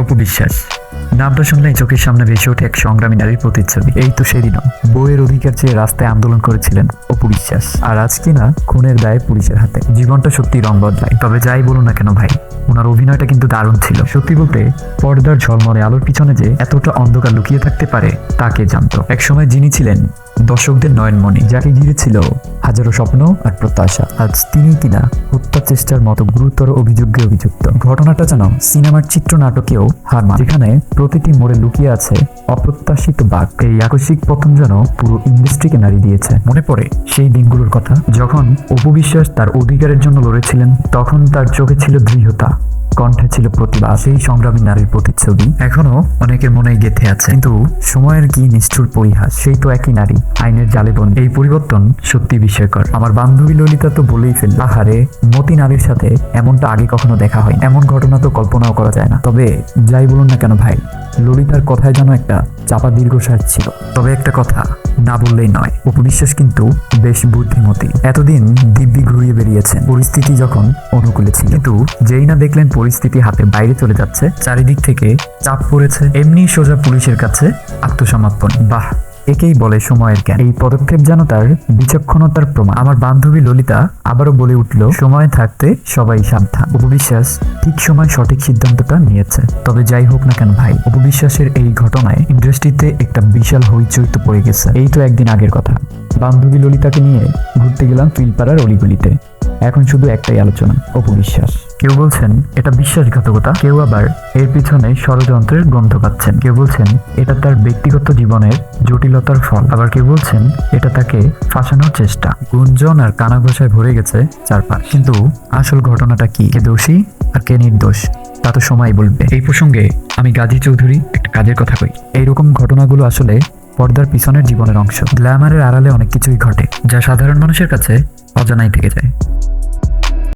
অপু বিশ্বাস নামটা শুনলেই চোখের সামনে ভেসে ওঠে এক সংগ্রামী নারীর প্রতিচ্ছবি। এই তো সেদিনও বইয়ের অধিকার চেয়ে রাস্তায় আন্দোলন করেছিলেন অপু বিশ্বাস, আর আজ কিনা খুনের দায়ে পুলিশের হাতে। জীবনটা সত্যি রং বদলায়। তবে যাই বলুন না কেন ভাই, ওনার অভিনয়টা কিন্তু দারুণ ছিল। সত্যি বলতে পর্দার ঝলমলে আলোর পিছনে যে এতটা অন্ধকার লুকিয়ে থাকতে পারে তা কে জানতো। একসময় যিনি ছিলেন দর্শকদের নয়নমণি, যাকে ঘিরে ছিল হাজারো স্বপ্ন আর প্রত্যাশা, আজ তিনি কিনা হত্যা চেষ্টার মতো গুরুতর অভিযোগে অভিযুক্ত। ঘটনাটা যেন সিনেমার চিত্রনাটকেও হার মানে, যেখানে প্রতিটি মোড়ে লুকিয়ে আছে অপ্রত্যাশিত বাঁক। এই আকস্মিক পতন যেন পুরো ইন্ডাস্ট্রিকে নাড়িয়ে দিয়েছে। মনে পড়ে সেই দিনগুলোর কথা, যখন অপু বিশ্বাস তার অধিকারের জন্য লড়েছিলেন। তখন তার চোখে ছিল দৃঢ়তা, কণ্ঠে ছিল প্রতিভা। সেই সংগ্রামী নারীর প্রতিচ্ছবি এখনো অনেকের মনেই গেঁথে আছে। কিন্তু সময়ের কি নিষ্ঠুর পরিহাস, সেই তো একই নারী আইনের জালে বন্দী। এই পরিবর্তন সত্যি বিস্ময়কর। আমার বান্ধবী ললিতা তো বলেই ফেলল, আহারে মতি নারীর সাথে এমনটা আগে কখনো দেখা হয়। এমন ঘটনা তো কল্পনাও করা যায় না। তবে যাই বলুন না কেন ভাই, ললিতার কথায় যেন একটা চাপা দীর্ঘশ্বাস ছিল। তবে একটা কথা না বললেই নয়, অপু বিশ্বাস কিন্তু বেশ বুদ্ধিমতী। এতদিন দিব্যি ঘুরিয়ে বেরিয়েছেন পরিস্থিতি যখন অনুকূলে ছিল, কিন্তু যেই না দেখলেন পরিস্থিতি হাতে বাইরে চলে যাচ্ছে, চারিদিক থেকে চাপ পড়েছে, এমনি সোজা পুলিশের কাছে আত্মসমর্পণ। বাহ, একেই বলে সময়ের জ্ঞান। এই পদক্ষেপ যেন তার বিচক্ষণতার প্রমাণ। আমার বান্ধবী ললিতা আবারও বলে উঠল, সময় থাকতে সবাই সাবধান। অপু বিশ্বাস ঠিক সময় সঠিক সিদ্ধান্তটা নিয়েছে। তবে যাই হোক না কেন ভাই, অপু বিশ্বাসের এই ঘটনায় ইন্ডাস্ট্রিতে একটা বিশাল হইচই তো পড়ে গেছে। এই তো একদিন আগের কথা, বান্ধবী ললিতাকে নিয়ে ঘুরতে গেলাম ফিলপাড়ার অলিগলিতে। এখন শুধু একটাই আলোচনা, অপু বিশ্বাস। কেউ বলছেন এটা বিশ্বাসঘাতকতা, কেউ আবার এর পিছনে ষড়যন্ত্রের গন্ধ পাচ্ছেন। কেউ বলছেন এটা তার ব্যক্তিগত জীবনের জটিলতার ফল, আবার কেউ বলছেন এটা তাকে ফাঁসানোর চেষ্টা। গুঞ্জন আর কানাঘোষায় ভরে গেছে চারপাশ। কিন্তু আসল ঘটনাটা কি, কে দোষী আর কে নির্দোষ, তা তো সময় বলবে। এই প্রসঙ্গে আমি গাজী চৌধুরী একটা কাজের কথা কই। এইরকম ঘটনাগুলো আসলে পর্দার পিছনের জীবনের অংশ। গ্ল্যামারের আড়ালে অনেক কিছুই ঘটে, যা সাধারণ মানুষের কাছে অজানাই থেকে যায়।